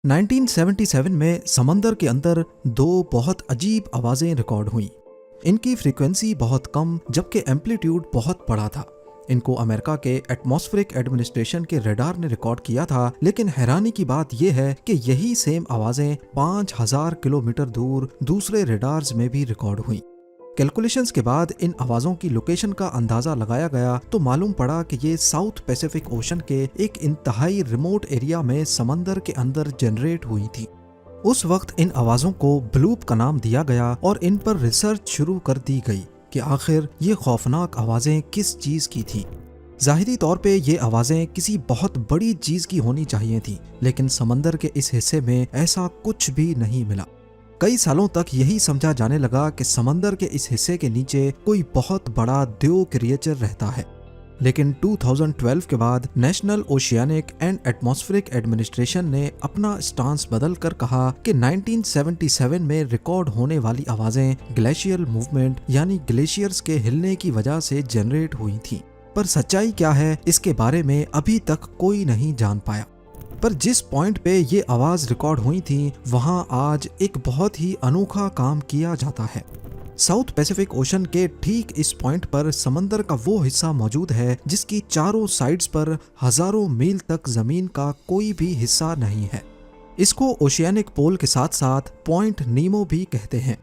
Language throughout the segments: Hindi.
1977 में समंदर के अंदर दो बहुत अजीब आवाजें रिकॉर्ड हुईं। इनकी फ्रीक्वेंसी बहुत कम जबकि एम्पलीट्यूड बहुत बड़ा था। इनको अमेरिका के एटमॉस्फेरिक एडमिनिस्ट्रेशन के रडार ने रिकॉर्ड किया था, लेकिन हैरानी की बात यह है कि यही सेम आवाजें 5000 किलोमीटर दूर दूसरे रडार्स में भी रिकॉर्ड हुई। कैलकुलेशंस के बाद इन आवाज़ों की लोकेशन का अंदाज़ा लगाया गया तो मालूम पड़ा कि ये साउथ पैसिफिक ओशन के एक इंतहाई रिमोट एरिया में समंदर के अंदर जनरेट हुई थी। उस वक्त इन आवाज़ों को ब्लूप का नाम दिया गया और इन पर रिसर्च शुरू कर दी गई कि आखिर ये खौफनाक आवाज़ें किस चीज़ की थी। ज़ाहिरी तौर पे ये आवाज़ें किसी बहुत बड़ी चीज़ की होनी चाहिए थी, लेकिन समंदर के इस हिस्से में ऐसा कुछ भी नहीं मिला। कई सालों तक यही समझा जाने लगा कि समंदर के इस हिस्से के नीचे कोई बहुत बड़ा देव क्रिएचर रहता है, लेकिन 2012 के बाद national oceanic and atmospheric administration ने अपना स्टांस बदल कर कहा कि 1977 में रिकॉर्ड होने वाली आवाजें ग्लेशियल मूवमेंट यानी ग्लेशियर्स के हिलने की वजह से जनरेट हुई थी। पर सच्चाई क्या है इसके बारे में अभी तक कोई नहीं जान पाया। पर जिस पॉइंट पे ये आवाज रिकॉर्ड हुई थी वहां आज एक बहुत ही अनोखा काम किया जाता है। साउथ पैसिफिक ओशन के ठीक इस पॉइंट पर समंदर का वो हिस्सा मौजूद है जिसकी चारों साइड्स पर हजारों मील तक जमीन का कोई भी हिस्सा नहीं है। इसको ओशियानिक पोल के साथ साथ पॉइंट नीमो भी कहते हैं।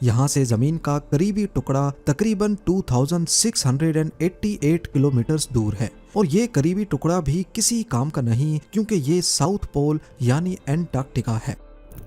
यहाँ से जमीन का करीबी टुकड़ा तकरीबन 2688 किलोमीटर दूर है और ये करीबी टुकड़ा भी किसी काम का नहीं, क्योंकि ये साउथ पोल यानी एंटार्क्टिका है।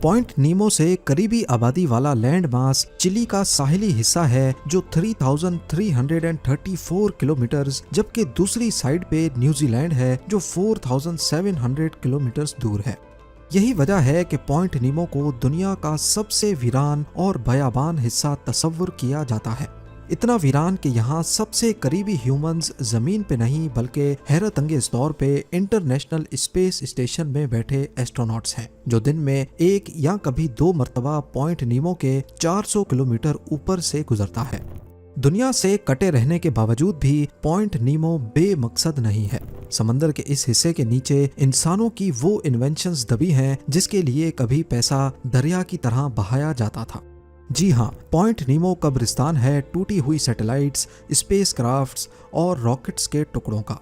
पॉइंट नीमो से करीबी आबादी वाला लैंड मास चिली का साहिली हिस्सा है जो 3334 किलोमीटर, जबकि दूसरी साइड पे न्यूजीलैंड है जो 4700 किलोमीटर दूर है। यही वजह है कि पॉइंट नीमो को दुनिया का सबसे वीरान और बयाबान हिस्सा तस्वुर किया जाता है। इतना वीरान कि यहाँ सबसे करीबी ह्यूमंस जमीन पे नहीं बल्कि हैरत अंगेज तौर पे इंटरनेशनल स्पेस स्टेशन में बैठे एस्ट्रोनॉट्स हैं, जो दिन में एक या कभी दो मर्तबा पॉइंट नीमो के 400 किलोमीटर ऊपर से गुजरता है। दुनिया से कटे रहने के बावजूद भी पॉइंट नीमो बेमकसद नहीं है। समंदर के इस हिस्से के नीचे इंसानों की वो इन्वेंशंस दबी हैं जिसके लिए कभी पैसा दरिया की तरह बहाया जाता था। जी हाँ, पॉइंट नीमो कब्रिस्तान है टूटी हुई सैटेलाइट्स, स्पेस क्राफ्ट्स और रॉकेट्स के टुकड़ों का।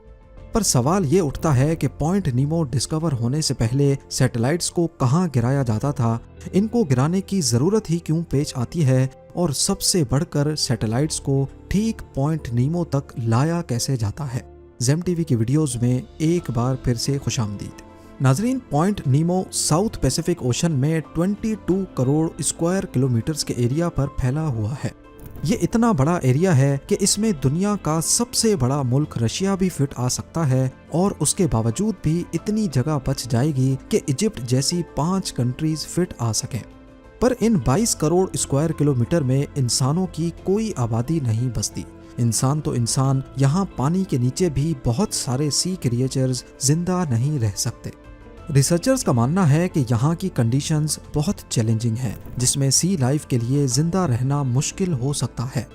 पर सवाल ये उठता है कि पॉइंट नीमो डिस्कवर होने से पहले सैटेलाइट्स को कहाँ गिराया जाता था, इनको गिराने की जरूरत ही क्यों पेश आती है, और सबसे बढ़कर सैटेलाइट्स को ठीक पॉइंट नीमो तक लाया कैसे जाता है। जेम टीवी की वीडियोस में एक बार फिर से खुशामदीद। नाजरीन, पॉइंट नीमो साउथ पैसिफिक ओशन में 22 करोड़ स्क्वायर किलोमीटर्स के एरिया पर फैला हुआ है। ये इतना बड़ा एरिया है कि इसमें दुनिया का सबसे बड़ा मुल्क रशिया भी फिट आ सकता है, और उसके बावजूद भी इतनी जगह बच जाएगी कि इजिप्ट जैसी 5 कंट्रीज फिट आ सकें। पर इन 22 करोड़ स्क्वायर किलोमीटर में इंसानों की कोई आबादी नहीं बसती। इंसान तो इंसान, यहाँ पानी के नीचे भी बहुत सारे सी क्रिएचर्स जिंदा नहीं रह सकते। रिसर्चर्स का मानना है कि यहाँ की कंडीशंस बहुत चैलेंजिंग हैं, जिसमें सी लाइफ के लिए जिंदा रहना मुश्किल हो सकता है।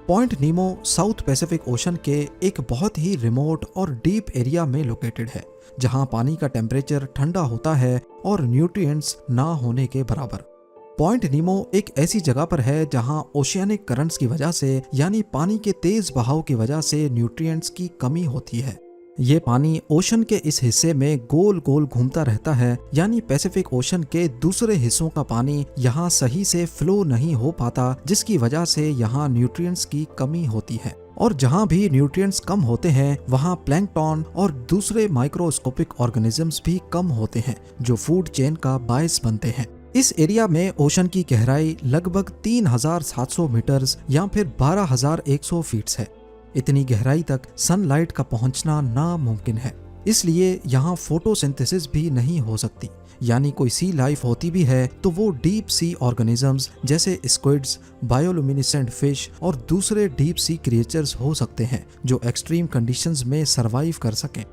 पॉइंट नीमो साउथ पैसिफिक ओशन के एक बहुत ही रिमोट और डीप एरिया में लोकेटेड है, जहाँ पानी का टेम्परेचर ठंडा होता है और न्यूट्रिएंट्स ना होने के बराबर। पॉइंट नीमो एक ऐसी जगह पर है जहां ओशियानिक करंट्स की वजह से यानी पानी के तेज बहाव की वजह से न्यूट्रिएंट्स की कमी होती है। ये पानी ओशन के इस हिस्से में गोल गोल घूमता रहता है, यानी पैसिफिक ओशन के दूसरे हिस्सों का पानी यहाँ सही से फ्लो नहीं हो पाता, जिसकी वजह से यहाँ न्यूट्रिएंट्स की कमी होती है। और जहाँ भी न्यूट्रिएंट्स कम होते हैं वहाँ प्लैंकटन और दूसरे माइक्रोस्कोपिक ऑर्गेनिजम्स भी कम होते हैं, जो फूड चेन का बायस बनते हैं। इस एरिया में ओशन की गहराई लगभग 3700 मीटर्स या फिर 12100 फीट्स है। इतनी गहराई तक सनलाइट का पहुंचना नामुमकिन है, इसलिए यहाँ फोटोसिंथेसिस भी नहीं हो सकती। यानी कोई सी लाइफ होती भी है तो वो डीप सी ऑर्गेनिजम्स जैसे स्क्विड्स, बायोलुमिनेसेंट फिश और दूसरे डीप सी क्रिएचर्स हो सकते हैं जो एक्सट्रीम कंडीशंस में सरवाइव कर सकें।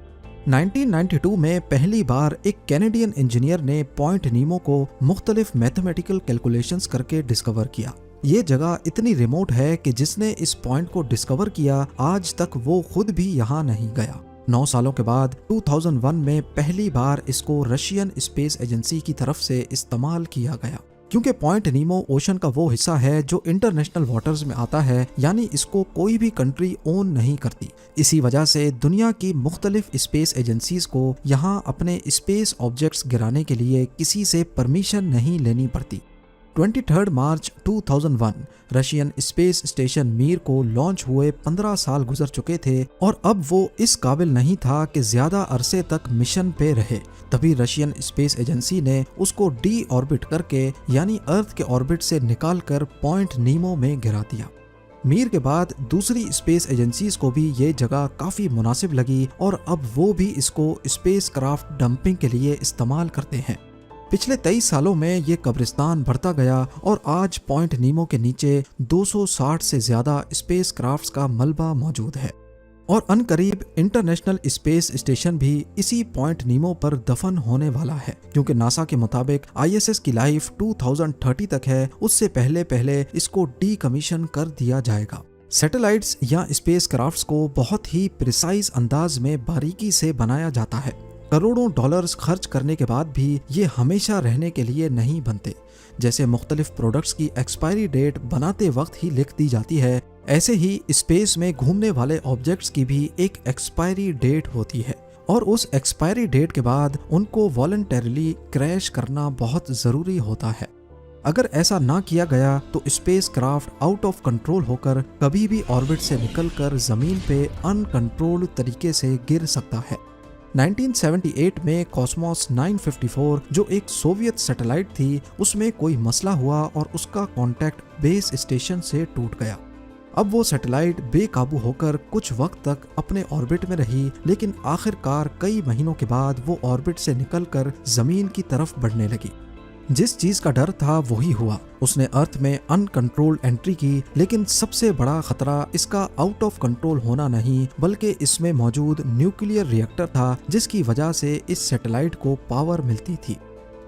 1992 में पहली बार एक कैनेडियन इंजीनियर ने पॉइंट नीमो को मुख्तलिफ मैथमेटिकल कैलकुलेशंस करके डिस्कवर किया। ये जगह इतनी रिमोट है कि जिसने इस पॉइंट को डिस्कवर किया आज तक वो खुद भी यहाँ नहीं गया। 9 सालों के बाद 2001 में पहली बार इसको रशियन स्पेस एजेंसी की तरफ से इस्तेमाल किया गया। क्योंकि पॉइंट नीमो ओशन का वो हिस्सा है जो इंटरनेशनल वाटर्स में आता है, यानी इसको कोई भी कंट्री ओन नहीं करती। इसी वजह से दुनिया की मुख्तलिफ स्पेस एजेंसीज को यहाँ अपने स्पेस ऑब्जेक्ट्स गिराने के लिए किसी से परमिशन नहीं लेनी पड़ती। 23 मार्च 2001 रशियन स्पेस स्टेशन मीर को लॉन्च हुए 15 साल गुजर चुके थे और अब वो इस काबिल नहीं था कि ज्यादा अरसे तक मिशन पे रहे। तभी रशियन स्पेस एजेंसी ने उसको डी ऑर्बिट करके यानी अर्थ के ऑर्बिट से निकालकर पॉइंट नीमो में गिरा दिया। मीर के बाद दूसरी स्पेस एजेंसीज को भी ये जगह काफी मुनासिब लगी और अब वो भी इसको स्पेस क्राफ्ट डंपिंग के लिए इस्तेमाल करते हैं। पिछले 23 सालों में ये कब्रिस्तान बढ़ता गया और आज पॉइंट नीमो के नीचे 260 से ज्यादा स्पेस क्राफ्ट्स का मलबा मौजूद है और अनकरीब इंटरनेशनल स्पेस स्टेशन भी इसी पॉइंट नीमो पर दफन होने वाला है। क्योंकि नासा के मुताबिक ISS की लाइफ 2030 तक है, उससे पहले इसको डीकमीशन कर दिया जाएगा। सैटेलाइट्स या स्पेस क्राफ्ट्स को बहुत ही प्रिसाइज अंदाज में बारीकी से बनाया जाता है। करोड़ों डॉलर्स खर्च करने के बाद भी ये हमेशा रहने के लिए नहीं बनते। जैसे मुख्तलिफ प्रोडक्ट्स की एक्सपायरी डेट बनाते वक्त ही लिख दी जाती है, ऐसे ही स्पेस में घूमने वाले ऑब्जेक्ट्स की भी एक एक्सपायरी डेट होती है और उस एक्सपायरी डेट के बाद उनको वॉलंटरीली क्रैश करना बहुत ज़रूरी होता है। अगर ऐसा ना किया गया तो space craft out of control होकर कभी भी ऑर्बिट से निकलकर ज़मीन पे अनकंट्रोल्ड तरीके से गिर सकता है। 1978 में कॉस्मोस 954 जो एक सोवियत सैटेलाइट थी, उसमें कोई मसला हुआ और उसका कांटेक्ट बेस स्टेशन से टूट गया। अब वो सैटेलाइट बेकाबू होकर कुछ वक्त तक अपने ऑर्बिट में रही, लेकिन आखिरकार कई महीनों के बाद वो ऑर्बिट से निकलकर जमीन की तरफ बढ़ने लगी। जिस चीज का डर था वही हुआ, उसने अर्थ में अनकंट्रोल्ड एंट्री की। लेकिन सबसे बड़ा खतरा इसका आउट ऑफ कंट्रोल होना नहीं, बल्कि इसमें मौजूद न्यूक्लियर रिएक्टर था, जिसकी वजह से इस सैटेलाइट को पावर मिलती थी।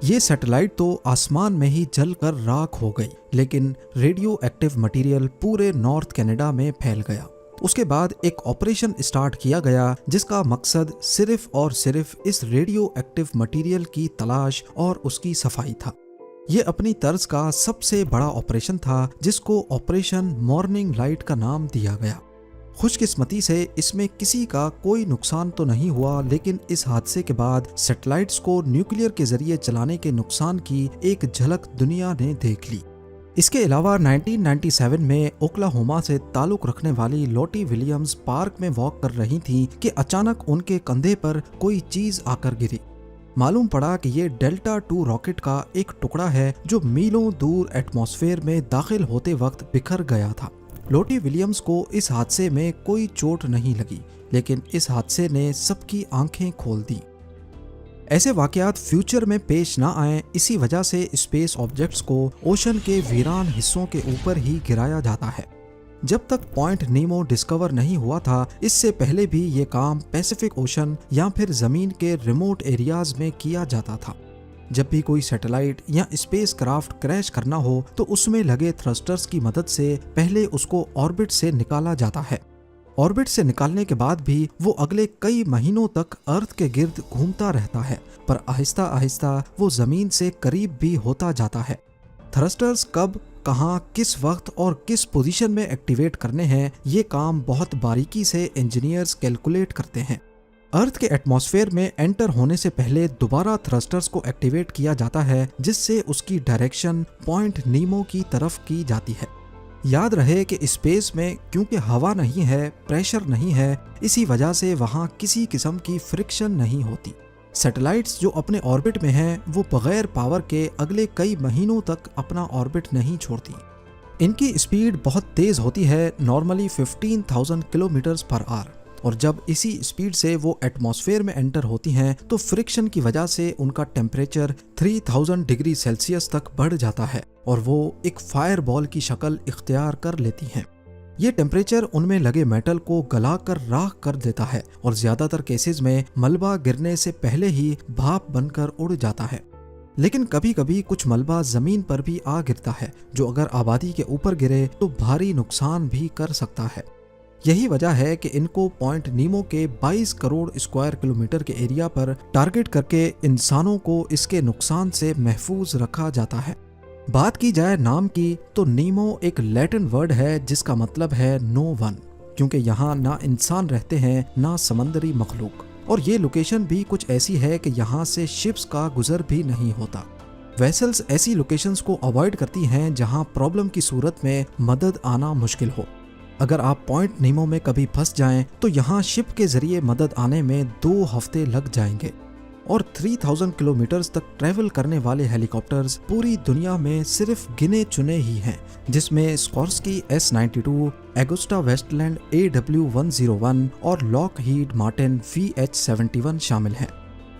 ये सैटेलाइट तो आसमान में ही जलकर राख हो गई, लेकिन रेडियो एक्टिव मटेरियल पूरे नॉर्थ कनाडा में फैल गया। उसके बाद एक ऑपरेशन स्टार्ट किया गया जिसका मकसद सिर्फ और सिर्फ इस रेडियो एक्टिव मटेरियल की तलाश और उसकी सफाई था। ये अपनी तर्ज का सबसे बड़ा ऑपरेशन था, जिसको ऑपरेशन मॉर्निंग लाइट का नाम दिया गया। खुशकिस्मती से इसमें किसी का कोई नुकसान तो नहीं हुआ, लेकिन इस हादसे के बाद सैटेलाइट्स को न्यूक्लियर के जरिए चलाने के नुकसान की एक झलक दुनिया ने देख ली। इसके अलावा 1997 में ओक्लाहोमा से ताल्लुक रखने वाली लोटी विलियम्स पार्क में वॉक कर रही थी कि अचानक उनके कंधे पर कोई चीज आकर गिरी। मालूम पड़ा कि ये डेल्टा 2 रॉकेट का एक टुकड़ा है जो मीलों दूर एटमॉस्फेयर में दाखिल होते वक्त बिखर गया था। लोटी विलियम्स को इस हादसे में कोई चोट नहीं लगी, लेकिन इस हादसे ने सबकी आंखें खोल दी। ऐसे वाकयात फ्यूचर में पेश ना आए, इसी वजह से स्पेस ऑब्जेक्ट्स को ओशन के वीरान हिस्सों के ऊपर ही गिराया जाता है। जब तक पॉइंट नीमो डिस्कवर नहीं हुआ था, इससे पहले भी ये काम पैसिफिक ओशन या फिर जमीन के रिमोट एरियाज में किया जाता था। जब भी कोई सैटेलाइट या स्पेस क्राफ्ट क्रैश करना हो तो उसमें लगे थ्रस्टर्स की मदद से पहले उसको ऑर्बिट से निकाला जाता है। ऑर्बिट से निकालने के बाद भी वो अगले कई महीनों तक अर्थ के गिर्द घूमता रहता है, पर आहिस्ता आहिस्ता वो जमीन से करीब भी होता जाता है। थ्रस्टर्स कब, कहां, किस वक्त और किस पोजीशन में एक्टिवेट करने हैं, ये काम बहुत बारीकी से इंजीनियर्स कैलकुलेट करते हैं। अर्थ के एटमॉस्फेयर में एंटर होने से पहले दोबारा थ्रस्टर्स को एक्टिवेट किया जाता है, जिससे उसकी डायरेक्शन पॉइंट नीमो की तरफ की जाती है। याद रहे कि स्पेस में क्योंकि हवा नहीं है, प्रेशर नहीं है, इसी वजह से वहाँ किसी किस्म की फ्रिक्शन नहीं होती। सैटेलाइट्स जो अपने ऑर्बिट में हैं, वो बगैर पावर के अगले कई महीनों तक अपना ऑर्बिट नहीं छोड़ती। इनकी स्पीड बहुत तेज़ होती है, नॉर्मली 15,000 किलोमीटर पर आवर, और जब इसी स्पीड से वो एटमॉस्फेयर में एंटर होती हैं तो फ्रिक्शन की वजह से उनका टेम्परेचर 3000 डिग्री सेल्सियस तक बढ़ जाता है और वो एक फायर बॉल की शक्ल इख्तियार कर लेती हैं। ये टेम्परेचर उनमें लगे मेटल को गलाकर राख कर देता है और ज्यादातर केसेस में मलबा गिरने से पहले ही भाप बनकर उड़ जाता है। लेकिन कभी कभी कुछ मलबा जमीन पर भी आ गिरता है, जो अगर आबादी के ऊपर गिरे तो भारी नुकसान भी कर सकता है। यही वजह है कि इनको पॉइंट नीमो के 22 करोड़ स्क्वायर किलोमीटर के एरिया पर टारगेट करके इंसानों को इसके नुकसान से महफूज रखा जाता है। बात की जाए नाम की तो नीमो एक लैटिन वर्ड है जिसका मतलब है नो वन, क्योंकि यहाँ ना इंसान रहते हैं ना समंदरी मखलूक, और ये लोकेशन भी कुछ ऐसी है कि यहाँ से शिप्स का गुजर भी नहीं होता। वेसल्स ऐसी लोकेशंस को अवॉइड करती हैं जहाँ प्रॉब्लम की सूरत में मदद आना मुश्किल हो। अगर आप पॉइंट नीमो में कभी फंस जाएं तो यहाँ शिप के जरिए मदद आने में 2 हफ्ते लग जाएंगे, और 3000 किलोमीटर तक ट्रैवल करने वाले हेलीकॉप्टर्स पूरी दुनिया में सिर्फ गिने चुने ही हैं, जिसमें स्कोर्स्की S-92, एगुस्टा वेस्टलैंड AW101 और लॉकहीड मार्टिन VH-71 शामिल हैं।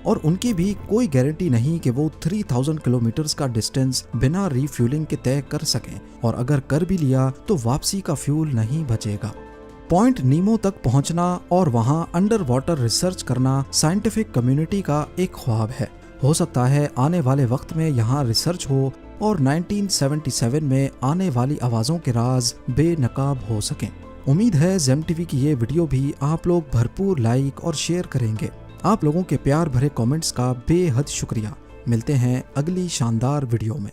और उनकी भी कोई गारंटी नहीं कि वो 3000 किलोमीटर का डिस्टेंस बिना रिफ्यूलिंग के तय कर सकें, और अगर कर भी लिया तो वापसी का फ्यूल नहीं बचेगा। पॉइंट नीमो तक पहुंचना और वहां अंडर वाटर रिसर्च करना साइंटिफिक कम्युनिटी का एक ख्वाब है। हो सकता है आने वाले वक्त में यहाँ रिसर्च हो और 1977 में आने वाली आवाज़ों के राज बेनकाब हो सकें। उम्मीद है जेम टीवी की ये वीडियो भी आप लोग भरपूर लाइक और शेयर करेंगे। आप लोगों के प्यार भरे कमेंट्स का बेहद शुक्रिया। मिलते हैं अगली शानदार वीडियो में।